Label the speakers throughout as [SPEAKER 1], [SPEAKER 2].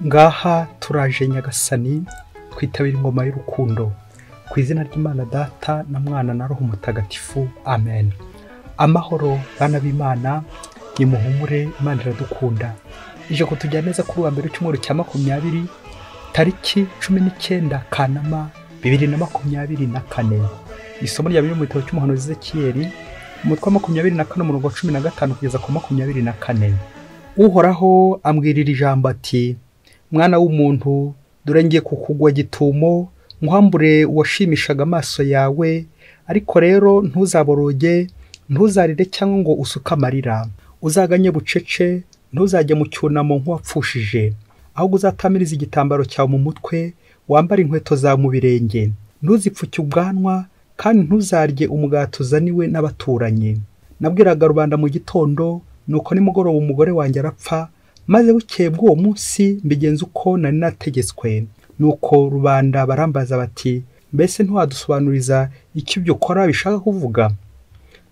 [SPEAKER 1] Ngaha turaje Nyagasani twitabira ingoma y'urukundo ku izina ry'Imana Data na Mwana na Roho Mutagatifu. Amen. Amahoro bana b'Imana, nimuhumure, Imana iradukunda. Ije kutujya neza kuri wa mbere cy'umwaka cya 20 tariki 19 Kanama 2024. Isomo rya Bibiliya mu gitabo cy'umuhanuzi Ezekiyeli umutwe wa 24 umurongo wa 15 kugeza ku 24. Uhoraho ambwirira ijambo ati: mwana w'umuntu, dore ngiye kukugwa gitumo nkwambure uwashimishaga amaso yawe, ariko rero ntuzaboroge, ntuzarire cyangwa ngo usuke amarira. Uzaganye bucece, ntuzajye mu cyunamo nk'uwapfushije, ahubwo uzatamiriza igitambaro cyawe mu mutwe, wambara inkweto zawe mu birenge. Ntuzipfuke ubwanwa, kandi ntuzarye umugati uzaniwe n'abaturanyi. Nabwiraga rubanda mu gitondo, nuko nimugoroba umugore wanjye arapfa, maze bukeye bw'uwo munsi mbigenza uko nari nategetswe. Nuko rubanda barambaza bati: mbese ntiwadusobanuriza icyo ibyo ukora bishaka kuvuga?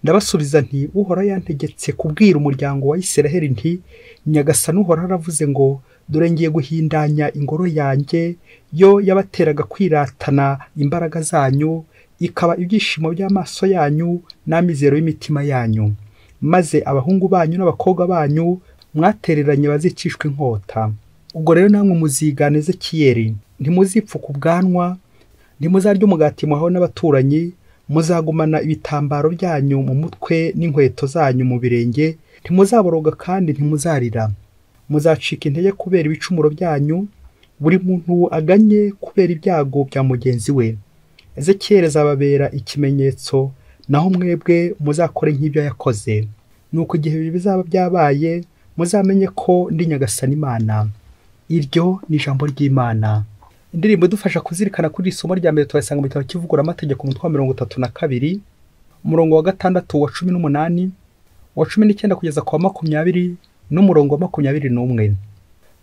[SPEAKER 1] Ndabasubiza nti: Uhoraho yantegetse kubwira umuryango wa Isiraheli nti: Nyagasani Uhoraho aravuze ngo, dore ngiye guhindanya ingoro yanjye, yo yabateraga kwiratana imbaraga zanyu, ikaba ibyishimo by'amaso yanyu n'amizero y'imitima yanyu. Maze abahungu banyu n'abakobwa banyu mwatereranye bazicishwe inkota. Ubwo rero namwe muzigana Ezekiyeli, ntimuzipfuka ubwanwa, ntimuzarya umugati muhawe n'abaturanyi, muzagumana ibitambaro byanyu mu mutwe n'inkweto zanyu mu birenge, ntimuzaboroga kandi ntimuzarira. Muzacika intege kubera ibicumuro byanyu, buri muntu aganye kubera ibyago bya mugenzi we. Ezekiyeli azababera ikimenyetso, naho mwebwe muzakore nk'ibyo yakoze. Nuko igihe bizaba byabaye, muzamenye ko ndi Nyagasani Imana. Iryo ni ijambo ry'Imana. Indirimbo idufasha kuzirikana kuri isomo rya mbere turasanga mu gitabo cy'Ivugurura Amategeko umutwe wa 32 umurongo wa 6 wa 18 wa 19 kugeza ku wa 20 n'umurongo wa 21.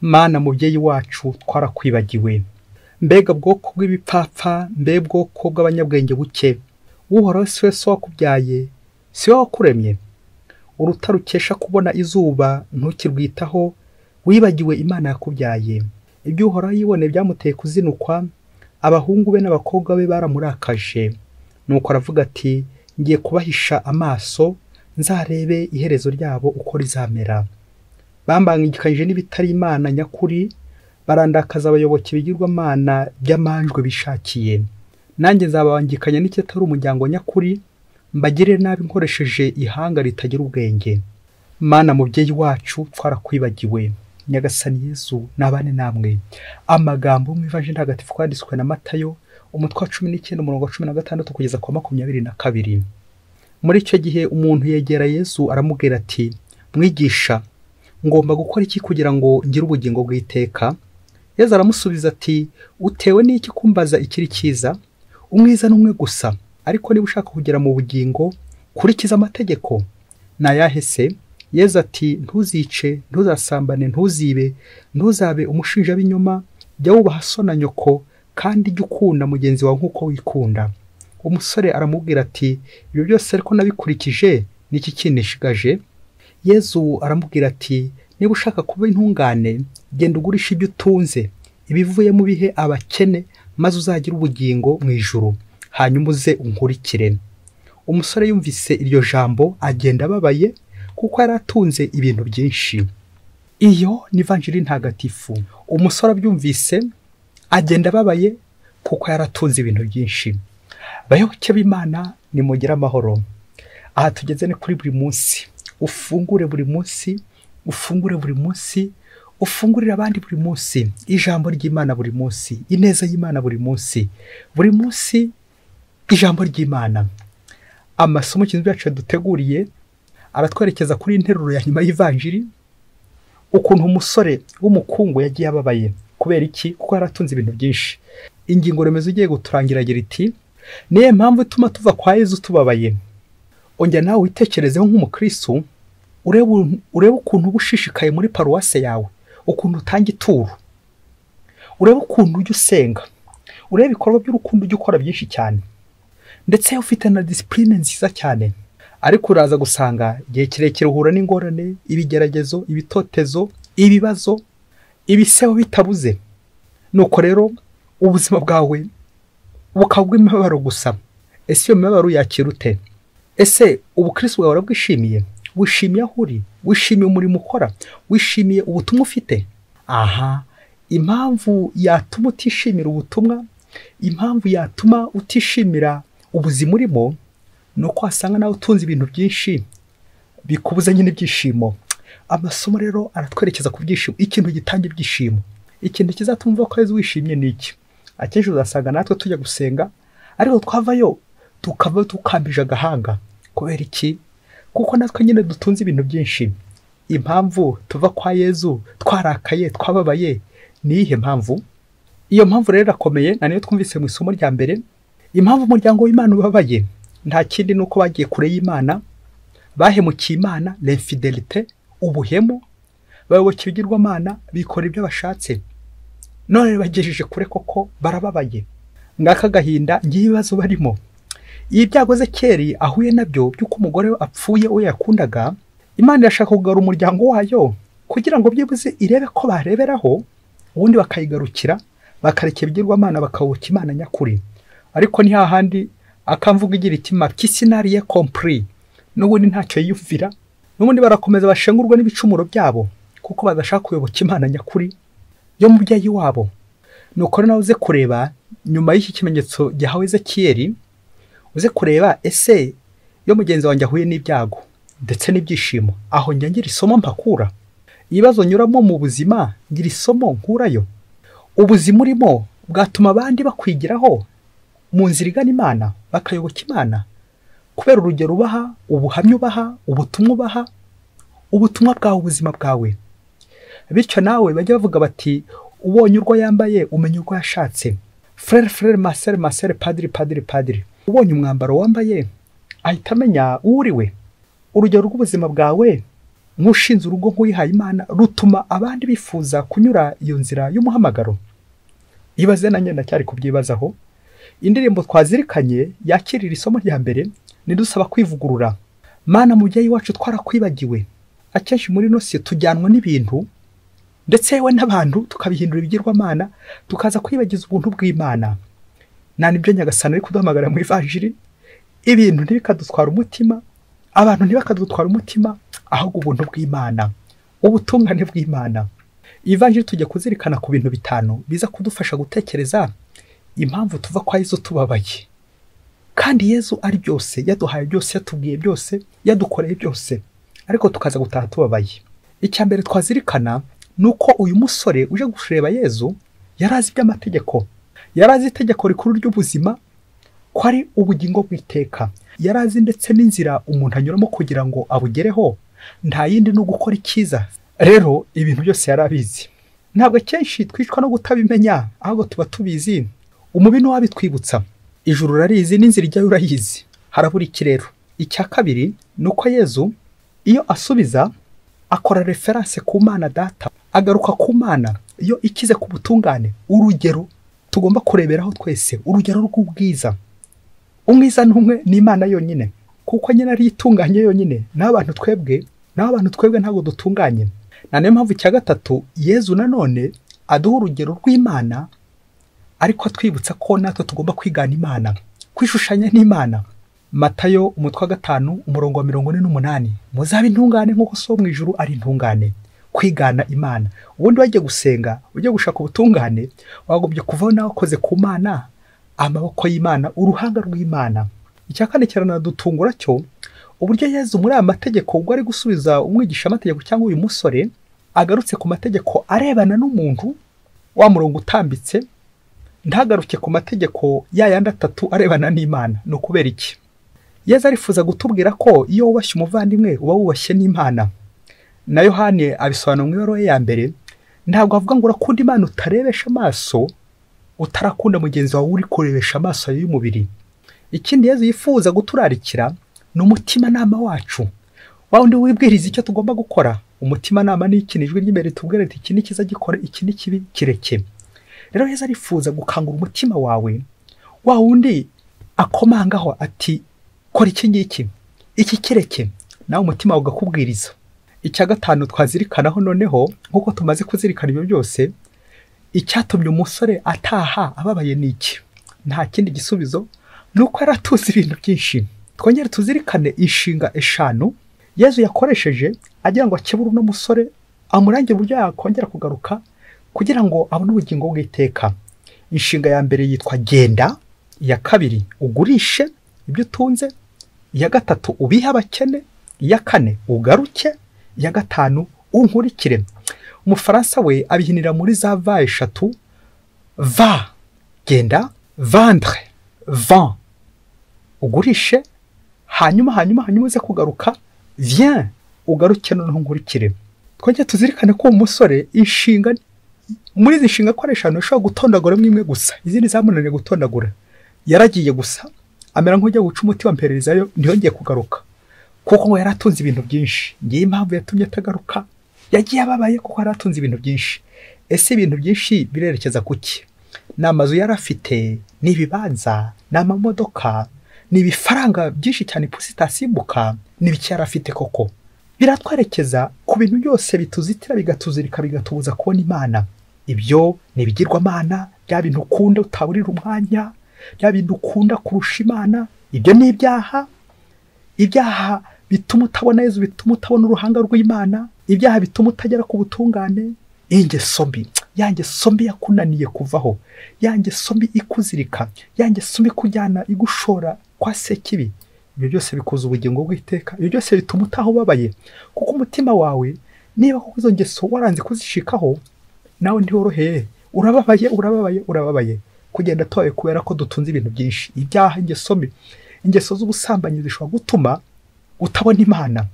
[SPEAKER 1] Mana mubyeyi wacu, twarakwibagiwe. Mbega bwoko bw'ibipfapfa, mbe bwoko bw'abanyabwenge buke, Uhoraho si we so wakubyaye, si we wakuremye? Urutarukesha kubona izuba ntukirwitaho, wibagiwe Imana yakubyaye. Ibyo Uhoraho yiboneye byamuteye kuzinukwa, abahungu be n'abakobwa be baramurakaje. Nuko aravuga ati: ngiye kubahisha amaso, nzarebe iherezo ryabo uko rizamera. Bambangikanyije n'ibitari Imana nyakuri, barandakaza abayoboke bigirwamana by'amanjwe bishakiye. Nanjye nzabangikanya n'ikitari umuryango nyakuri, mbagire nabi nkoresheje ihanga ritagira ubwenge. Mana mubyeyi wacu, twarakwibagiwe. Nyagasani Yesu nabane namwe. Amagambo mu Ivanjili ntagatifu kwanditswe na Matayo umutwe wa 19 umurongo wa 16 kugeza ku 22. Muri icyo gihe umuntu yegera Yesu aramubwira ati: mwigisha, ngomba gukora iki kugira ngo ngire ubugingo bw'iteka? Yesu aramusubiza ati: utewe n'iki kumbaza ikiri cyiza? Umwiza n'umwe gusa, ariko niba ushaka kugera mu bugingo, kurikiza amategeko. Na yahe se? Yesu ati: ntuzice, ntuzasambane, ntuzibe, ntuzabe umushinja b'inyoma, jya wubaha so na nyoko, kandi jya ukunda mugenzi wawe nk'uko wikunda. Umusore aramubwira ati: ibyo byose ariko nabikurikije, niki kinishigaje? Yesu aramubwira ati: niba ushaka kuba intungane, genda ugurisha ibyo utunze, ibivuye mu bihe abakene, maze uzagira ubugingo mu ijuru, hanyuma uze unkurikire. Umusore yumvise iryo jambo agenda ababaye, kuko yari atunze ibintu byinshi. Iyo ni Ivanjili ntagatifu. Umusore abyumvise agenda ababaye, kuko yari atunze ibintu byinshi. Bayoboke b'Imana, nimugire amahoro. Aha tugeze ni kuri buri munsi. Ufungure buri munsi, ufungure buri munsi, ufungurira abandi buri munsi, ijambo ry'Imana buri munsi, ineza y'Imana buri munsi, buri munsi ijambo ry'Imana. Amasomo kintu yacu duteguriye aratwerekeza kuri interuro ya nyuma y'Ivanjili, ukuntu umusore w'umukungu yagiye ababaye. Kubera iki? Kuko yaratunze ibintu byinshi. Ingingo remezo igiye guturangira agira iti: niyo mpamvu ituma tuva kwa Yesu tubabaye. Ongera nawe witekerezeho nk'umukristo, urebe ukuntu ubushishikaye muri paruwase yawe, ukuntu utanga ituro, urebe ukuntu ujya usenga, urebe ibikorwa by'urukundo ujya ukora byinshi cyane, ndetse ufite na discipline nziza cyane. Ariko uraza gusanga igihe kirekire uhura n'ingorane, ibigeragezo, ibitotezo, ibibazo, ibisebo bitabuze, nuko rero ubuzima bwawe bukagwa imibabaro gusa. Ese iyo mibabaro yakira ute? Ese ubukristo bwawe urabwishimiye? Wishimiye aho uri? Wishimiye umurimo ukora? Wishimiye ubutumwa ufite? Aha, impamvu yatuma utishimira ubutumwa, impamvu yatuma utishimira ubuzima urimo, nuko wasanga nawe utunze ibintu byinshi bikubuza nyine ibyishimo. Amasomo rero aratwerekeza ku byishimo. Ikintu gitanga ibyishimo, ikintu kizatuma uvuga ko Yezu wishimye ni iki? Akenshi uzasanga natwe tujya gusenga ariko twavayo tukava tukambije agahanga. Kubera iki? Kuko natwe nyine dutunze ibintu byinshi. Impamvu tuva kwa Yezu twarakaye, twababaye, ni iyihe mpamvu? Iyo mpamvu rero irakomeye, na niyo twumvise mu isomo rya mbere. Impamvu umuryango w'Imana ubabaye nta kindi nuko bagiye kure y'Imana, bahemukiye Imana, l'infidélité, ubuhemu, bayoboka ibigirwamana, bikora ibyo bashatse. None bagejeje kure koko barababaye. Ngaka gahinda ngiye ibibazo barimo. Iyo ibyago Ezekiyeli ahuye nabyo by'uko umugore we apfuye uwo yakundaga, Imana irashaka kugarura umuryango wayo kugira ngo byibuze irebe ko bareberaho, ubundi bakayigarukira, bakarekera ibigirwamana, bakayoboka Imana nyakuri. Ariko ni hahandi akamvuga igira iti makisinariye compris, n'ubundi ntacyo yiyumvira, n'ubundi barakomeza bashengurwa n'ibicumuro byabo kuko badashaka kuyoboka Imana nyakuri yo mubyeyi wabo. Nuko nawe uze kureba nyuma y'iki kimenyetso gihawe Ezekiyeli, uze kureba ese yo mugenzi wanjye ahuye n'ibyago ndetse n'ibyishimo, aho njya ngira isomo mpakura. Ibibazo nyuramo mu buzima ngira isomo nkurayo. Ubuzima urimo bwatuma abandi bakwigiraho mu nzira igana Imana, bakayoboka Imana kubera urugero ubaha, ubuhamya ubaha, ubutumwa ubaha, ubutumwa bwawe, ubuzima bwawe. Bityo nawe bajya bavuga bati ubonye urwo yambaye umenya urwo yashatse. Frere frere, masere masere, padiri padiri padiri. Ubonye umwambaro wambaye ahita amenya uwo uriwe. Urugero rw'ubuzima bwawe nk'ushinze urugo nk'uyihaye Imana rutuma abandi bifuza kunyura iyo nzira y'umuhamagaro. Ibaze na nyina cyari kubyibazaho. Indirimbo twazirikanye yakirira isomo rya mbere nidusaba kwivugurura. Mana mubyeyi wacu twarakwibagiwe. Akenshi muri nose tujyanwa n'ibintu ndetse yewe n'abantu tukabihindura ibigirwamana, tukaza kwibagiza ubuntu bw'Imana. Nibyo Nyagasani ari kuduhamagara mu ivanjiri. Ibintu ntibikadutwara umutima, abantu ntibakadutwara umutima, ahubwo ubuntu bw'Imana, ubutungane bw'Imana. Ivanjiri tujya kuzirikana ku bintu bitanu biza kudufasha gutekereza impamvu tuva kwa Yezu tubabaye. Kandi Yezu ari byose, yaduhaye byose, yatubwiye byose, yadukoreye byose, ariko tukaza gutaha tubabaye. Icya mbere twazirikana nuko uyu musore uje gushireba Yezu yarazi iby'amategeko, yarazi itegeko rikuru ry'ubuzima ko ari ubugingo bw'iteka, yarazi ndetse n'inzira umuntu anyuramo kugira ngo abugereho, nta yindi no gukora icyiza. Rero ibintu byose yarabizi. Ntabwo kenshi twicwa no kutabimenya, ahubwo tuba tubizi. Umubi no wabitwibutsa. Ijuru rarizi n'inzira ijyayo urayizi. Harabura iki rero? Icya kabiri nuko Yezu iyo asubiza akora reference ku Mana Data, agaruka ku Mana iyo ikize ku butungane. Urugero tugomba kureberaho twese, urugero rw'ubwiza. Umwiza n'umwe ni Imana yonyine, kuko nyine ari itunganye yonyine. N'abantu twebwe ntabwo dutunganye. Na niyo mpamvu icya gatatu Yezu nanone aduha urugero rw'Imana, ariko atwibutsa ko natwe tugomba kwigana Imana, kwishushanya n'Imana. Matayo umutwe wa 5 umurongo wa 48, muzabe intungane nk'uko so mu ijuru ari intungane. Kwigana Imana. Ubundi wagiye gusenga, ujye gushaka ubutungane, wagobye kuvaho nawe wakoze ku Mana, amaboko y'Imana, uruhanga rw'Imana. Icya kane kiranadutungura cyo uburyo Yezu muri aya mategeko ubwo ari gusubiza umwigisha amategeko cyangwa uyu musore agarutse ku mategeko arebana n'umuntu, wa murongo utambitse, ntagaruke ku mategeko yayandi 3 arebana n'Imana. No kubera iki? Yezu arifuza gutubwira ko iyo wubashye umuvandimwe uba wubashye n'Imana. Na Yohane abisobanura mu ibaruwa ya mbere, ntabwo avuga ngo urakunda Imana utarebesha amaso, utarakunda mugenzi wawe uri kurebesha amaso y'umubiri. Ikindi Yezu yifuza guturarikira n'umutima nama wacu, wa undi wibwiriza icyo tugomba gukora. Umutima nama ni ikinijwe ry'imbere tubwire ati iki ni kiza gikora, iki ni kibi kireke. Rero Yezu arifuza gukangura umutima wawe, wa undi akomangaho ati kora iki ngiki, iki kireke, nawe umutima ugakubwiriza. icya gatanu twazirikanaho noneho nk'uko tumaze kuzirikana ibyo byose, icyatumye umusore ataha ababaye ni iki? Nta kindi gisubizo, ni uko yari atuzi ibintu byinshi. Twongere tuzirikane inshinga eshanu Yezu yakoresheje agira ngo akebure uno musore, amurangire uburyo yakongera kugaruka kugira ngo abone ubugingo bw'iteka. Inshinga ya mbere yitwa genda, iya kabiri ugurishe ibyo utunze, iya gatatu ubihe abakene, iya kane ugaruke, iya gatanu unkurikire. Umufaransa we abihinira muri za va eshatu: va genda, vendre vend ugurishe, hanyuma uze kugaruka viens ugaruke noneho nkurikire. Twongeye tuzirikane ko umusore inshinga muri izi nshinga akoresha ashobora gutondagura imwe gusa, izindi zamunaniye gutondagura. Yaragiye gusa amera nk'ujya guca umuti wa mpererezayo, ntiyongeye kugaruka kuko ngo yaratunze ibintu byinshi. Ngiye impamvu yatumye atagaruka, yagiye ababaye kuko yaratunze ibintu byinshi. Ese ibintu byinshi birerekeza kuki? Ni amazu yari afite, ni ibibanza, ni amamodoka, ni ibifaranga byinshi cyane ipusi itasimbuka, ni ibiki yari afite koko? Biratwerekeza ku bintu byose bituzitira bigatuzirika bigatubuza kubona Imana. Ibyo ni ibigirwamana, bya bintu ukunda utaburira umwanya, bya bintu ukunda kurusha Imana. Ibyo ni ibyaha bituma utabona Yezu, bituma utabona uruhanga rw'Imana, ibyaha bituma utagera ku butungane. Ingeso mbi, ya ngeso mbi yakunaniye kuvaho, ya ngeso mbi ikuzirika, ya ngeso mbi kujyana igushora kwa sekibi. Ibyo byose bikuza ubugingo bw'iteka, ibyo byose bituma utaho ubabaye, kuko umutima wawe niba kuko izo ngeso waranze kuzishikaho, nawe ntiworoheye, urababaye kugenda toye kubera ko dutunze ibintu byinshi. Ibyaha, ingeso mbi, ingeso z'ubusambanyi zishobora gutuma utabona Imana,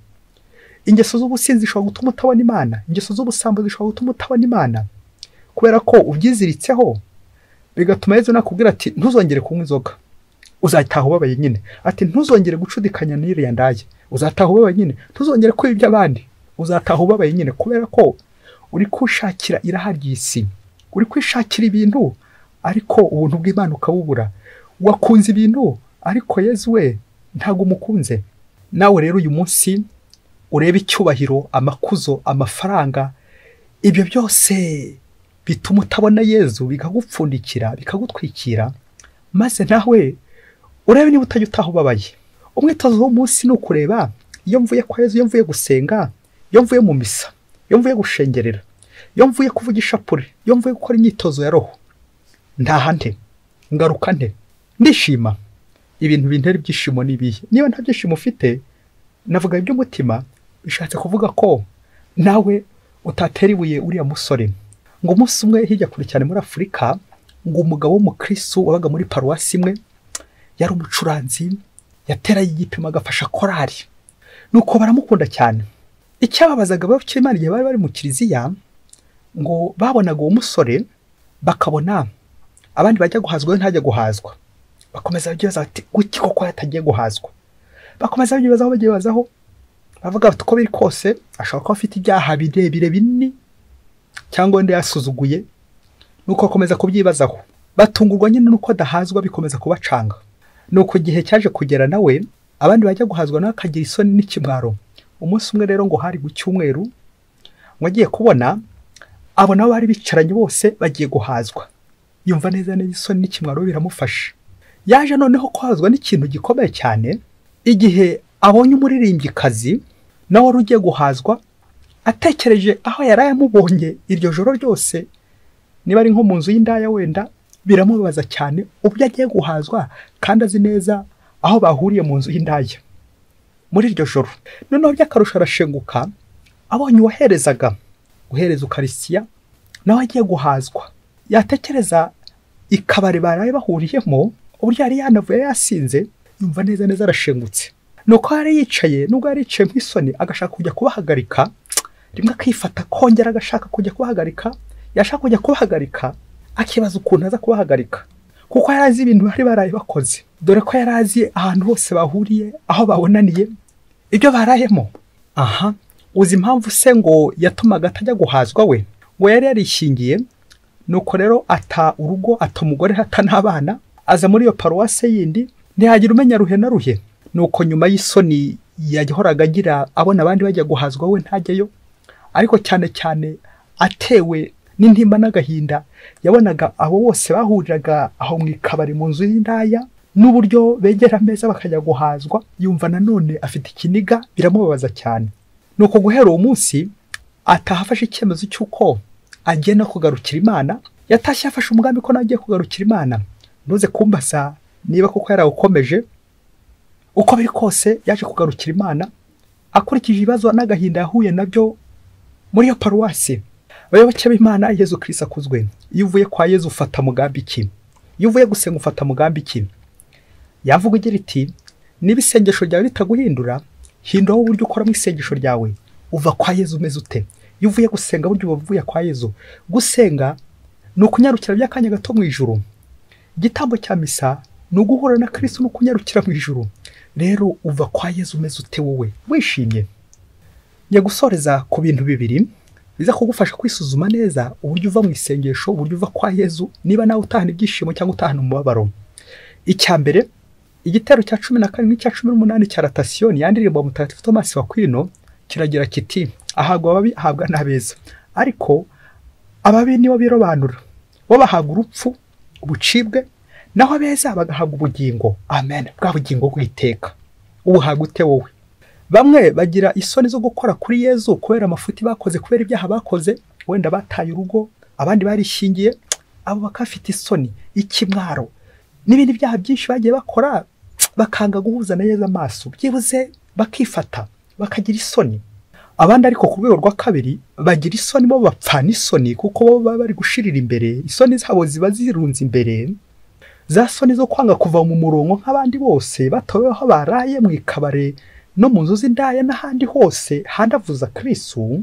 [SPEAKER 1] ingeso z'ubusinzi zishobora gutuma utabona Imana, ingeso z'ubusambanyi zishobora gutuma utabona Imana, kubera ko ubyiziritseho. Bigatuma Yezu nakubwira ati ntuzongere kunywa inzoga, uzataha ubabaye nyine. Ati ntuzongere gucudikanya n'iriya ndaye, uzataha ubabaye nyine. Ntuzongere kwibya abandi, uzataha ubabaye nyine, kubera ko uri kushakira iraha ry'isi, uri kwishakira ibintu ariko ubuntu bw'Imana ukabubura. Wakunze ibintu ariko Yezu we ntago umukunze. Nawe rero uyu munsi urebe icyubahiro, amakuzo, amafaranga, ibyo byose bituma utabona Yezu, bikagupfundikira, bikagutwikira, maze nawe urebe niba utajya utaha ubabaye. Umwitozo w'umunsi ni ukureba, iyo mvuye kwa Yezu, iyo mvuye gusenga, iyo mvuye mu misa, iyo mvuye gushengerera, iyo mvuye kuvugisha pure, iyo mvuye gukora imyitozo ya roho, ntaha nte, ngaruka nte, ndishima. Ibintu bintera ibyishimo nibihe? Niba nta byishimo ufite, navuga iby'umutima, bishatse kuvuga ko nawe utatera ibuye uriya musore. Ngo umunsi umwe hirya kure cyane muri Afurika, ngo umugabo w'umukristo wabaga muri paruwasi imwe, yari umucuranzi, yateraye igipimo agafasha korari, nuko baramukunda cyane. Icyababazaga ababyeyi Imana igihe bari mu kiliziya, ngo babonaga uwo musore, bakabona abandi bajya guhazwa ntajya guhazwa, bakomeza bagibaza bati guki koko yatagiye guhazwa. Bakomeza bagibazaho bavuga bati uko biri kose ashobora kuba afite ibyaha birebire binini, cyangwa wenda yasuzuguye. Nuko akomeza kubyibazaho, batungurwa nyine nuko adahazwa, bikomeza kubacanga. Nuko igihe cyaje kugera nawe abandi bajya guhazwa nawe akagira isoni n'ikimwaro. Umunsi umwe rero ngo hari ku cyumweru, ngo agiye kubona abo nabo bari bicaranye bose bagiye guhazwa, yumva neza isoni n'ikimwaro biramufasha. Yaje noneho kuhazwa n'ikintu gikomeye cyane, igihe abonye umuririmbyikazi nawe wari ugiye guhazwa, atekereje aho yari yamubonye iryo joro ryose, niba ari nko mu nzu y'indaya wenda, biramubaza cyane ubwo agiye guhazwa kandi azi neza aho bahuriye mu nzu y'indaya muri iryo joro. Noneho by'akarusho arashenguka, abonye uwaherezaga guhereza ukarisiya nawe agiye guhazwa, yatekereza ikabari baraye bahuriyemo, uburyo yari yanavuye yasinze, yumva neza arashengutse. Nuko yari yicaye, nubwo yari yicaye nk'isoni, agashaka kujya kubahagarika, rimwe akifata kongera agashaka kujya kubahagarika, yashaka kujya kubahagarika akibaza ukuntu aza kubahagarika, kuko yari azi ibintu bari baraye bakoze, dore ko yari azi ahantu hose bahuriye, aho babonaniye, ibyo barayemo. Aha, uzi impamvu se ngo yatumaga atajya guhazwa we? Ngo yari yarishingiye, nuko rero ata urugo, ata umugore, ata n'abana, aza muri iyo paruwase yindi, ntihagira umenya ruhe na ruhe. Nuko nyuma y'isoni yahoraga agira abona abandi bajya guhazwa we ntajyayo, ariko cyane cyane atewe n'intimba n'agahinda yabonaga abo bose bahuriraga aho mu ikabari mu nzu y'indaya n'uburyo begera ameza bakajya guhazwa, yumva nanone afite ikiniga, biramubabaza cyane. Nuko guhera uwo munsi atahafashe icyemezo cy'uko agenda kugarukira Imana. Yatashye afashe umugambi ko nagiye kugarukira Imana. Ntuze kumbaza niba koko yarawukomeje. Uko biri kose yaje kugarukira Imana akurikije ibibazo n'agahinda yahuye nabyo muri iyo paruwasi. Abayoboke b'Imana, Yezu Kristo akuzwe. Iyo uvuye kwa Yezu ufata mugambi ki? Iyo uvuye gusenga ufata mugambi ki? Yavuga igira iti, niba isengesho ryawe ritaguhindura, hindura uburyo ukora mu isengesho ryawe. Uva kwa Yezu umeze ute? Iyo uvuye gusenga buryo uvuye kwa Yezu. Gusenga ni ukunyarukira by'akanya gato mu ijuru. Igitambo cya misa ni uguhura na Kristo no kunyarukira mu ijuru. Rero uva kwa Yezu umeze ute wowe wishimye? Njya gusoreza ku bintu bibiri biza kugufasha kwisuzuma neza uburyo uva mu isengesho, uburyo uva kwa Yezu, niba nawe utahana ibyishimo cyangwa utahana umubabaro. Icya mbere, igitero cya 12 n'icya 18 cya Ratasiyo yandirimbo Mutagatifu Thomas wa Aquino kiragira kiti, ahagwa ababi ahabwa n'abeza, ariko ababi nibo birobanura, bo bahabwa urupfu, ubucibwe, naho abeza bagahabwa ubugingo. Amen. Bwa bugingo bw'iteka. Ubuhabwa ute wowe? Bamwe bagira isoni zo gukora kuri Yezu kubera amafuti bakoze, kubera ibyaha bakoze, wenda bataye urugo, abandi barishingiye, abo bakafite isoni, ikimwaro n'ibindi byaha byinshi bagiye bakora, bakanga guhuza na Yezu amaso, byibuze bakifata, bakagira isoni. Abandi ariko ku rwego rwa kabiri bagira isoni, bo bapfana isoni kuko bo baba bari gushirira imbere, isoni zabo ziba zirunze imbere, za soni zo kwanga kuva mu murongo nk'abandi bose, batoweho baraye mu ikabare no mu nzu z'indaya n'ahandi hose handavuza Kristo.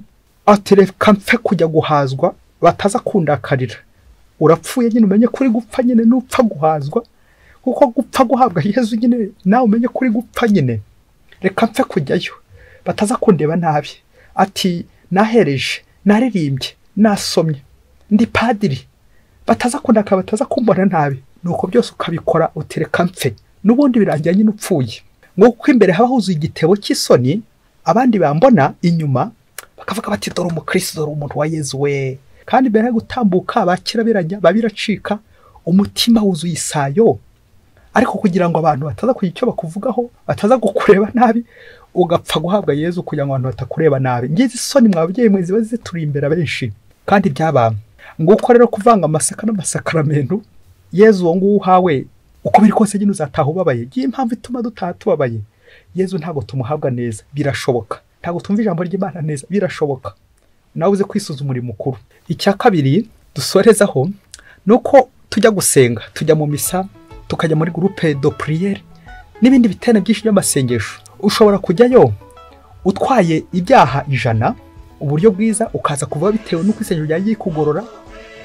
[SPEAKER 1] Ati reka mpfe kujya guhazwa bataza kundakarira. Urapfuye nyine umenye kuri gupfa nyine, nupfa guhazwa kuko gupfa guhabwa Yezu nyine, nawe umenye kuri gupfa nyine. Reka mpfe kujyayo bataza kundeba nabi. Ati nahereje, naririmbye, nasomye, ndi padiri, bataza kundaka, bataza kumbona nabi. Nuko byose ukabikora utereka mpfe, n'ubundi birangira nyine upfuye. Ngo kuko imbere haba huzuye igitebo cy'isoni, abandi bambona inyuma bakavuga bati dore umukristo, dore umuntu wa Yezu we. Kandi mbere yo gutambuka bakira birajya babiracika, umutima wuzuye isayo. Ariko kugira ngo abantu bataza kugira icyo bakuvugaho, bataza gukureba nabi, ugapfa guhabwa Yezu kugira ngo abantu batakureba nabi. Ngize isoni mwabyeyi mwe ziba zituri imbere benshi. Kandi byaba ngo uko rero kuvanga amasaka n'amasakramentu, Yezu wo nguhawe uko biri kose nyine uzataha ubabaye. Giye impamvu ituma dutaha tubabaye. Yezu ntago tumuhabwa neza, birashoboka. Ntago tumva ijambo ry'Imana neza, birashoboka. Nawe uze kwisuzuma uri mukuru. Icya kabiri dusorezaho nuko tujya gusenga, tujya mu misa, tukajya muri groupe de prière n'ibindi bitene byinshi by'amasengesho. Ushobora kujyayo utwaye ibyaha 100, uburyo bwiza ukaza kuva bitewe n'uko isengesho ryagiye kugorora,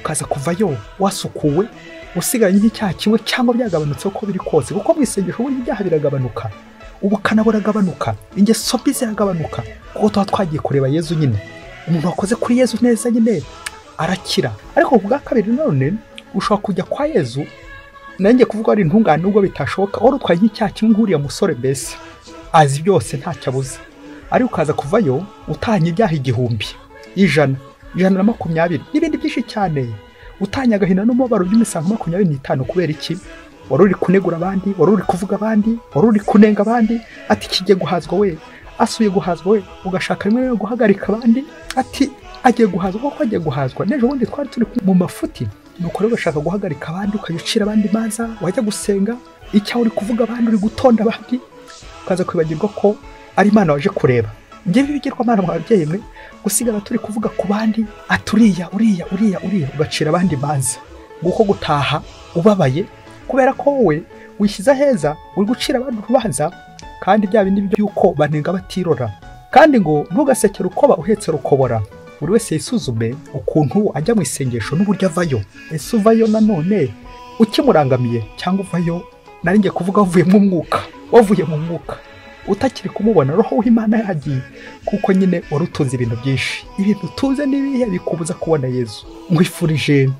[SPEAKER 1] ukaza kuvayo wasukuwe, usigaranye n'icyaha kimwe cyangwa byagabanutse uko biri kose, kuko mu isengesho ubundi ibyaha biragabanuka, ubukana buragabanuka, ingeso mbi ziragabanuka, kuko tuba twagiye kureba Yezu nyine. Umuntu wakoze kuri Yezu neza nyine arakira. Ariko ku bwa kabiri none ushobora kujya kwa Yezu, nanjye kuvuga ari intungane nubwo bitashoboka, wari utwaye nk'icyaha kimwe nk'uriya musore mbese azi byose ntacyo abuze, ariko ukaza kuvayo utanye ibyaha 1000, 100, 120 n'ibindi byinshi cyane, utanye agahinda n'umubabaro by'imisango 25. Kubera iki? Wari uri kunegura abandi, wari uri kuvuga abandi, wari uri kunenga abandi. Ati kijye guhazwa we, asuye guhazwa we, ugashaka rimwe yo guhagarika abandi. Ati agiye guhazwa kuko agiye guhazwa, nejo bundi twari turi mu mafuti. Nuko rero ugashaka guhagarika abandi, ukayucira abandi manza, wajya gusenga icyaho uri kuvuga abandi, uri gutonda abandi, ukaza kwibagirwa ko ari Imana waje kureba. Ngewe bigirwa Imana mwabyeyi mwe, gusigara turi kuvuga ku bandi, aturiya uriya ugacira abandi manza. Nguko gutaha ubabaye kubera ko wowe wishyiza heza, uri gucira abandi urubanza, kandi bya bindi by'uko banenga batirora. Kandi ngo ntugasekere ukoba uhetse rukobora. Buri wese yisuzume ukuntu ajya mu isengesho n'uburyo avayo. Ese uvayo nanone ukimurangamiye cyangwa uvayo nari ngiye kuvuga wavuye mu mwuka, wavuye mu mwuka utakiri kumubona roho w'Imana yagiye, kuko nyine warutunze ibintu byinshi. Ibintu tuze nibihe bikubuza kubona Yezu. Ngwifurije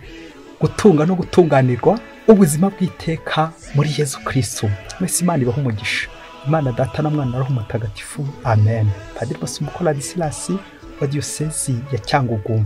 [SPEAKER 1] gutunga no gutunganirwa ubuzima bw'iteka muri Yezu Kristo. Mwese Imana ibahe umugisha. Imana Data na Mwana na Roho Mutagatifu, amen. Padiri Masumbuko Ladislas wa Diyosezi ya Cyangugu.